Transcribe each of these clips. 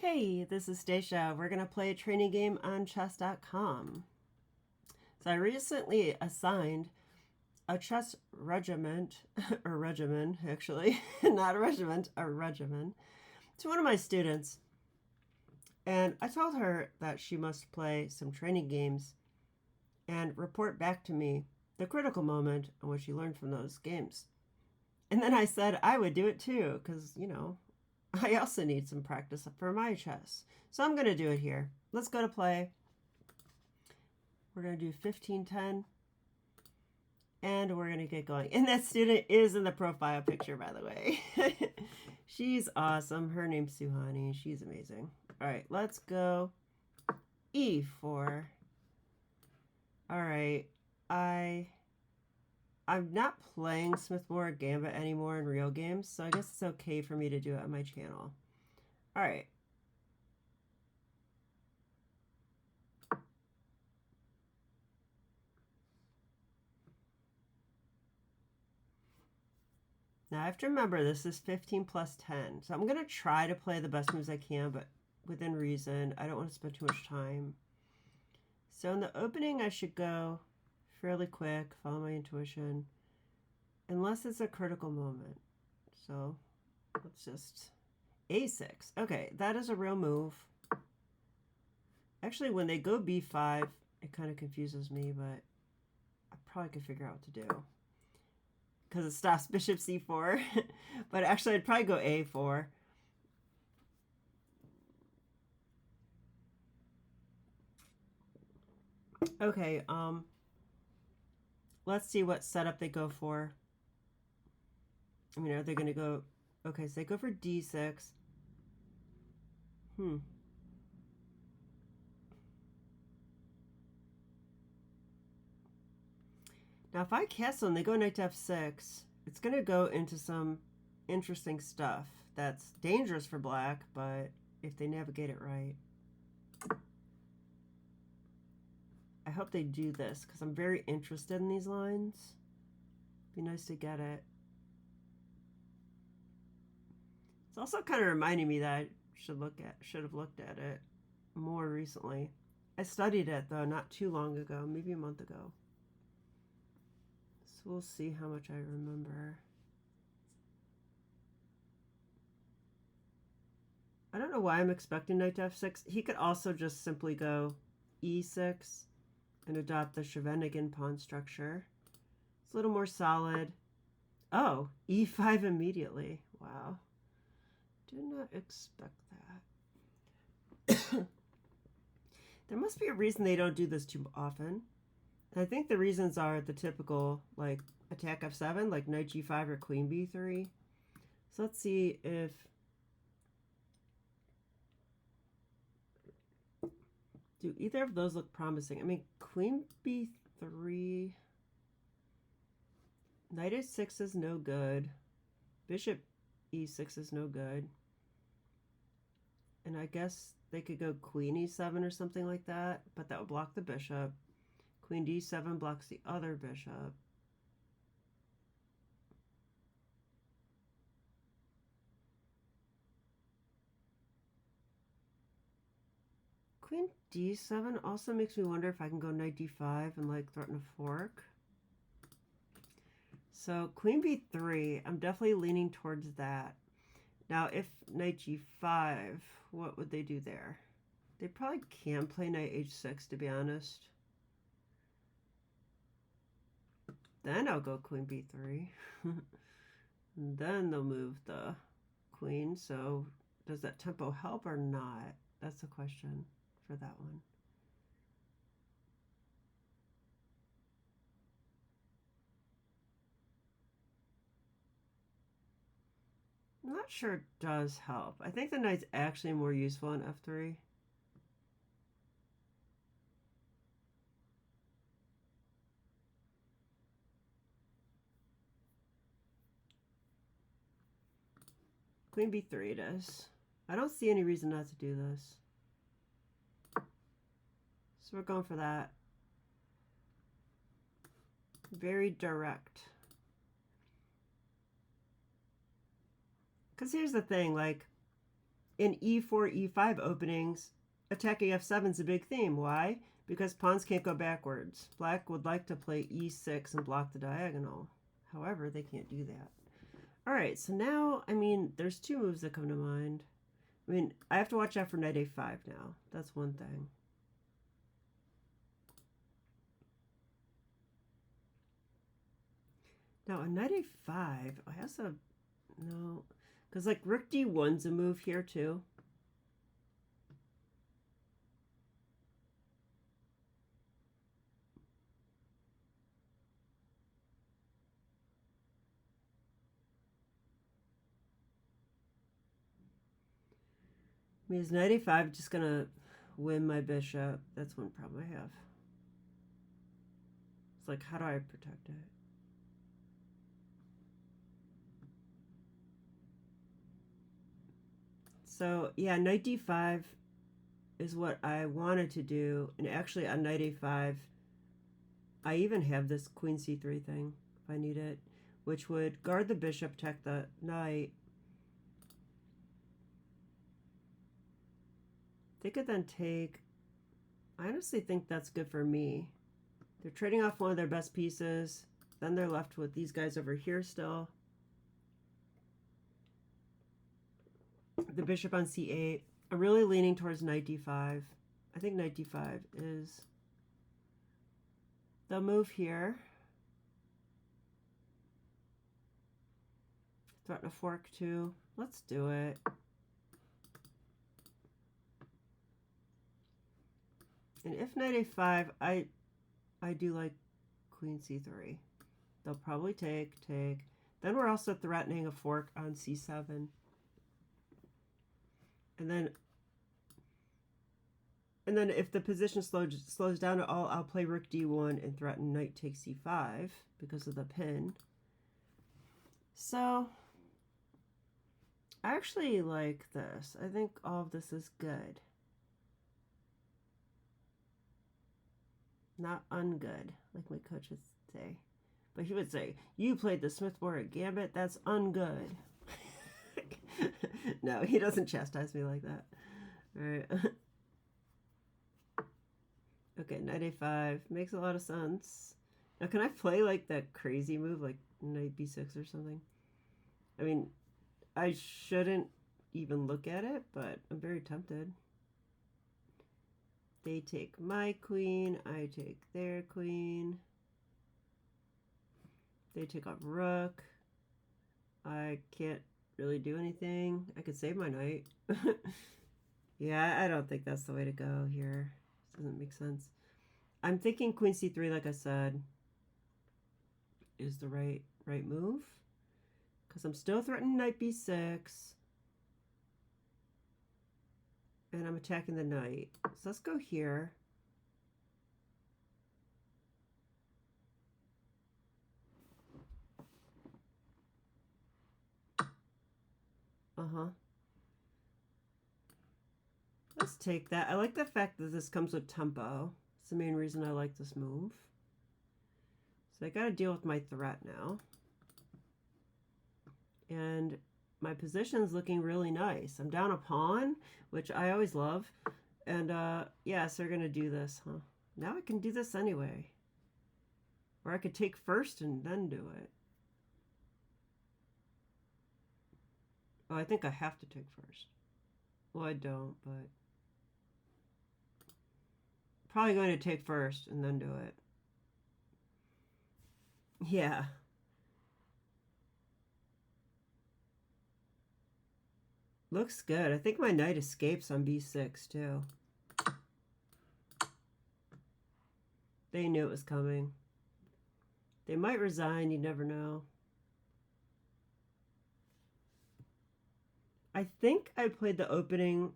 Hey, this is Stacia. We're going to play a training game on chess.com. So I recently assigned a chess regiment, or regimen actually, not a regiment, a regimen, to one of my students. And I told her that she must play some training games and report back to me the critical moment and what she learned from those games. And then I said I would do it too, because, I also need some practice for my chess. So I'm going to do it here. Let's go to play. We're going to do 15-10. And we're going to get going. And that student is in the profile picture, by the way. She's awesome. Her name's Suhani. She's amazing. All right, let's go. E4. All right. I'm not playing Smith Morra Gambit anymore in real games, so I guess it's okay for me to do it on my channel. All right. Now I have to remember this is 15 plus 10, so I'm going to try to play the best moves I can, but within reason. I don't want to spend too much time. So in the opening, I should go fairly quick, follow my intuition, unless it's a critical moment. So let's just A6. Okay, that is a real move. Actually, when they go B5, it kind of confuses me, but I probably could figure out what to do because it stops bishop C4. But actually, I'd probably go A4. Okay, let's see what setup they go for. I mean, are they going to go... Okay, so they go for D6. Now, if I castle and they go knight to F6, it's going to go into some interesting stuff that's dangerous for black, but if they navigate it right. I hope they do this because I'm very interested in these lines. Be nice to get it. It's also kind of reminding me that I should have looked at it more recently. I studied it though not too long ago, maybe a month ago. So we'll see how much I remember. I don't know why I'm expecting knight to F6. He could also just simply go E6 and adopt the Scheveningen pawn structure. It's a little more solid. Oh, E5 immediately. Wow. Did not expect that. There must be a reason they don't do this too often. And I think the reasons are the typical, like, attack F7, like knight G5 or queen B3. So let's see if... Do either of those look promising? I mean, queen B3... Knight A6 is no good. Bishop E6 is no good. And I guess they could go queen E7 or something like that, but that would block the bishop. Queen D7 blocks the other bishop. Queen D7 also makes me wonder if I can go knight D5 and like threaten a fork. So queen B3, I'm definitely leaning towards that. Now, if knight G5, what would they do there? They probably can play knight H6, to be honest. Then I'll go queen B3. Then they'll move the queen. So does that tempo help or not? That's the question for that one. I'm not sure it does help. I think the knight's actually more useful in F3. Queen B3 it is. I don't see any reason not to do this. So we're going for that. Very direct. Because here's the thing, like, in e4, e5 openings, attacking f7 is a big theme. Why? Because pawns can't go backwards. Black would like to play e6 and block the diagonal. However, they can't do that. All right, so now, I mean, there's two moves that come to mind. I mean, I have to watch out for knight a5 now. That's one thing. Now, a knight a5, I also, no, because like rook d1's a move here too. I mean, is knight a5 just going to win my bishop? That's one problem I have. It's like, how do I protect it? So, yeah, knight d5 is what I wanted to do. And actually, on knight a5, I even have this queen c3 thing, if I need it, which would guard the bishop, protect the knight. They could then take... I honestly think that's good for me. They're trading off one of their best pieces. Then they're left with these guys over here still. The bishop on c8. I'm really leaning towards knight d5. I think knight d5 is the move here. Threaten a fork too. Let's do it. And if knight a5, I do like queen c3. They'll probably take. Then we're also threatening a fork on c7. And then if the position slows down at all, I'll play rook d1 and threaten knight takes c5 because of the pin. So I actually like this. I think all of this is good. Not ungood, like my coach would say. But he would say, you played the Smith Morra I Gambit, that's ungood. No, he doesn't chastise me like that. All right. Okay, knight a5 makes a lot of sense. Now, can I play like that crazy move, like knight b6 or something? I mean, I shouldn't even look at it, but I'm very tempted. They take my queen, I take their queen. They take off rook. I can't really do anything. I could save my knight. Yeah, I don't think that's the way to go here. This doesn't make sense. I'm thinking queen c3, like I said, is the right move. Because I'm still threatening knight b6. And I'm attacking the knight. So let's go here. Let's take that. I like the fact that this comes with tempo. It's the main reason I like this move. So I got to deal with my threat now. And my position's looking really nice. I'm down a pawn, which I always love. And yeah, so we're going to do this, huh? Now I can do this anyway. Or I could take first and then do it. Oh, I think I have to take first. Well, I don't, but... Probably going to take first and then do it. Yeah. Looks good. I think my knight escapes on b6 too. They knew it was coming. They might resign, you never know. I think I played the opening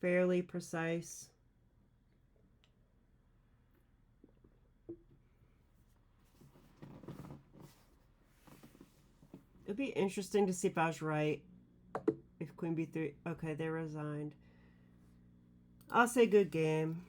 fairly precise. It'd be interesting to see if I was right. If queen b3, okay, they resigned. I'll say good game.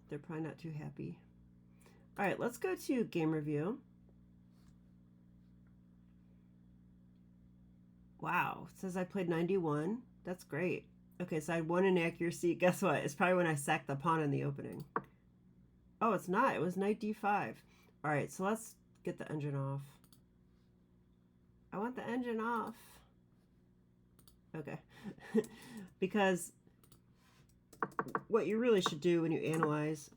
They're probably not too happy. All right, let's go to game review. Wow, it says I played 91. That's great. Okay, so I had 1 inaccuracy. Guess what? It's probably when I sacked the pawn in the opening. Oh, it's not. It was knight d5. All right, so let's get the engine off. I want the engine off. Okay. Because what you really should do when you analyze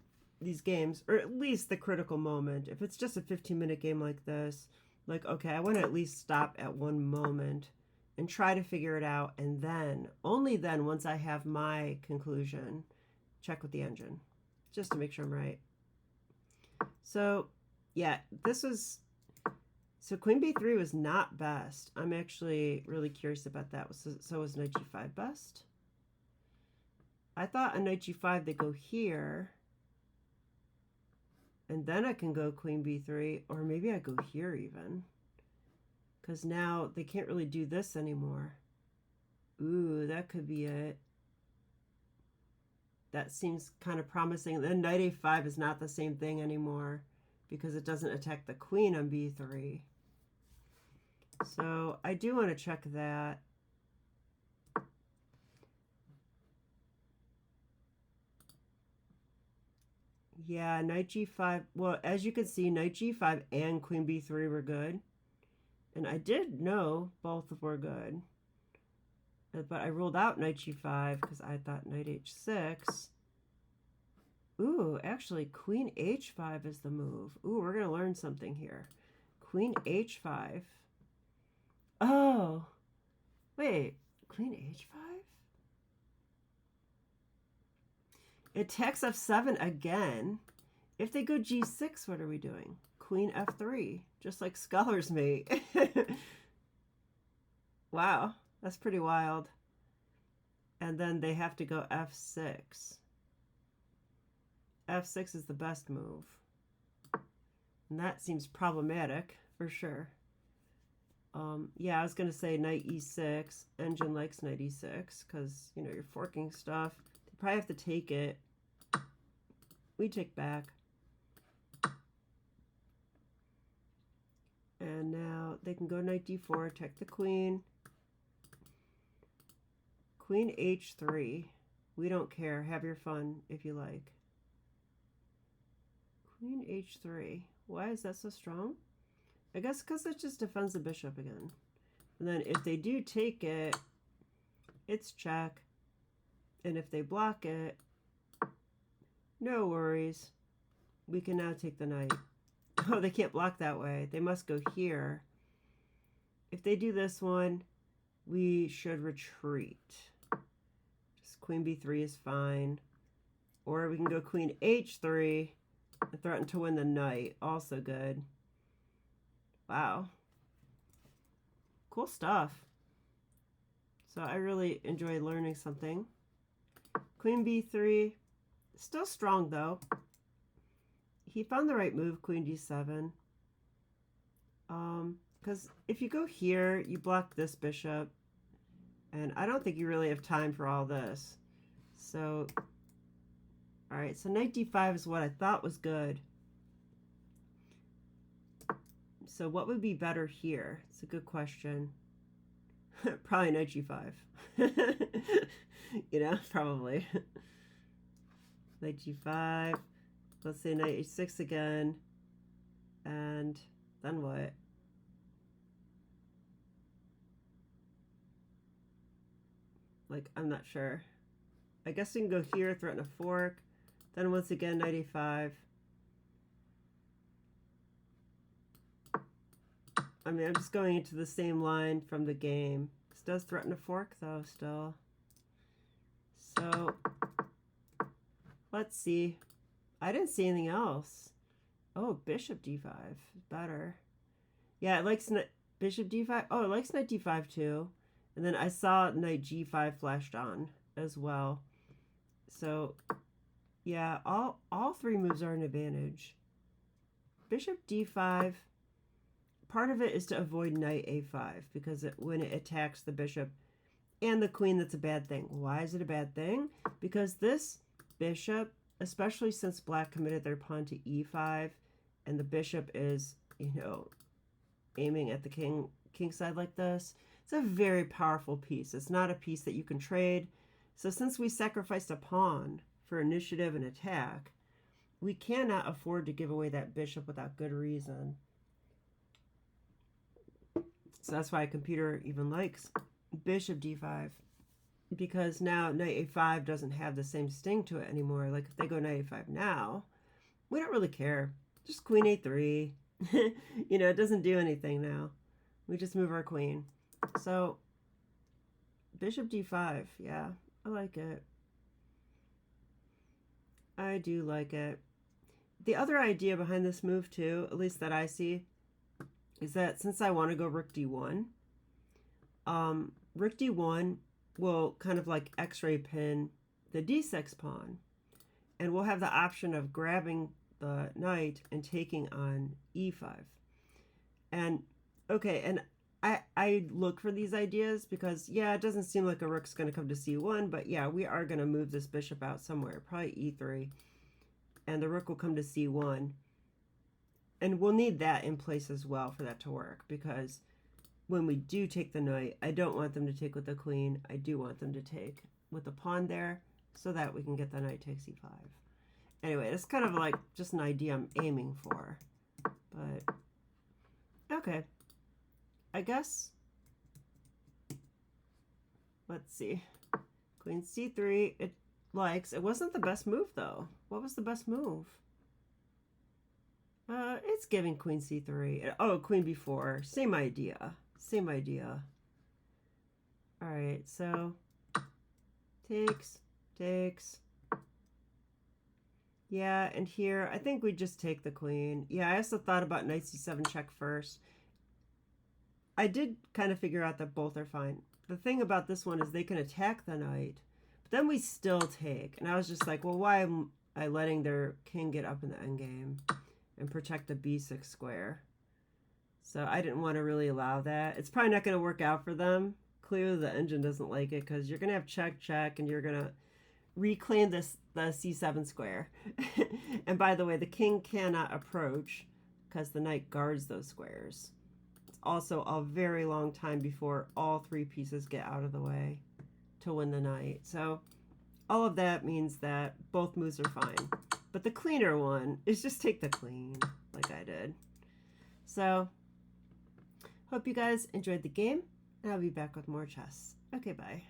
these games, or at least the critical moment, if it's just a 15-minute game like this, like, okay, I want to at least stop at one moment and try to figure it out, and then, only then, once I have my conclusion, check with the engine, just to make sure I'm right. So, yeah, this was, so queen b3 was not best. I'm actually really curious about that. So was knight g5 best? I thought on knight g5 they go here, and then I can go queen b3, or maybe I go here even, because now they can't really do this anymore. Ooh, that could be it. That seems kind of promising. Then knight a5 is not the same thing anymore because it doesn't attack the queen on b3. So I do want to check that. Yeah, knight g5. Well, as you can see, knight g5 and queen b3 were good. And I did know both were good. But I ruled out knight g5 because I thought knight h6. Ooh, actually, queen h5 is the move. Ooh, we're going to learn something here. Queen h5. Oh, wait, queen h5? It attacks f7 again. If they go g6, what are we doing? Queen f3, just like Scholar's Mate. Wow, that's pretty wild. And then they have to go f6. f6 is the best move. And that seems problematic, for sure. Yeah, I was going to say knight e6. Engine likes knight e6 because, you know, you're forking stuff. They probably have to take it. We take back. And now they can go knight d4, attack the queen. Queen h3. We don't care. Have your fun if you like. Queen h3. Why is that so strong? I guess because it just defends the bishop again. And then if they do take it, it's check. And if they block it, no worries. We can now take the knight. Oh, they can't block that way. They must go here. If they do this one, we should retreat. Just queen b3 is fine. Or we can go queen h3 and threaten to win the knight. Also good. Wow. Cool stuff. So I really enjoy learning something. Queen b3. Still strong though. He found the right move, queen d7. Because if you go here, you block this bishop. And I don't think you really have time for all this. So, all right, so knight d5 is what I thought was good. So what would be better here? It's a good question. Probably knight g5. You know, probably. Knight g5. Let's say knight h6 again. And then what? Like, I'm not sure. I guess we can go here, threaten a fork. Then once again, knight a5. I mean, I'm just going into the same line from the game. This does threaten a fork, though, still. So, let's see. I didn't see anything else. Oh, bishop d5. Better. Yeah, it likes bishop d5. Oh, it likes knight d5, too. And then I saw knight g5 flashed on as well. So, yeah, all three moves are an advantage. Bishop d5. Part of it is to avoid knight a5 because when it attacks the bishop and the queen, that's a bad thing. Why is it a bad thing? Because this bishop, especially since black committed their pawn to e5 and the bishop is, you know, aiming at the king side like this, It's a very powerful piece. It's not a piece that you can trade. So since we sacrificed a pawn for initiative and attack, we cannot afford to give away that bishop without good reason. So that's why a computer even likes bishop d5, because now knight a5 doesn't have the same sting to it anymore. Like if they go knight a5 now, we don't really care. Just queen a3. You know, it doesn't do anything now. We just move our queen. So bishop d5, yeah, I like it. I do like it. The other idea behind this move too, at least that I see, is that since I want to go rook d1, rook d1 will kind of like x-ray pin the d6 pawn, and we'll have the option of grabbing the knight and taking on e5. And okay, and I look for these ideas because, yeah, it doesn't seem like a rook's going to come to c1, but yeah, we are going to move this bishop out somewhere, probably e3, and the rook will come to c1. And we'll need that in place as well for that to work, because when we do take the knight, I don't want them to take with the queen. I do want them to take with the pawn there so that we can get the knight takes e5. Anyway, it's kind of like just an idea I'm aiming for. But, okay. I guess, let's see. Queen c3, it likes. It wasn't the best move, though. What was the best move? It's giving queen c3. Oh, queen b4. Same idea. Same idea. All right, so takes. Yeah, and here, I think we just take the queen. Yeah, I also thought about knight c7 check first. I did kind of figure out that both are fine. The thing about this one is they can attack the knight, but then we still take. And I was just like, well, why am I letting their king get up in the endgame and protect the b6 square? So I didn't want to really allow that. It's probably not going to work out for them. Clearly the engine doesn't like it, because you're going to have check, and you're going to reclaim the c7 square. And by the way, the king cannot approach because the knight guards those squares. It's also a very long time before all three pieces get out of the way to win the knight. So all of that means that both moves are fine. But the cleaner one is just take the queen, like I did. So hope you guys enjoyed the game, and I'll be back with more chess. Okay, bye.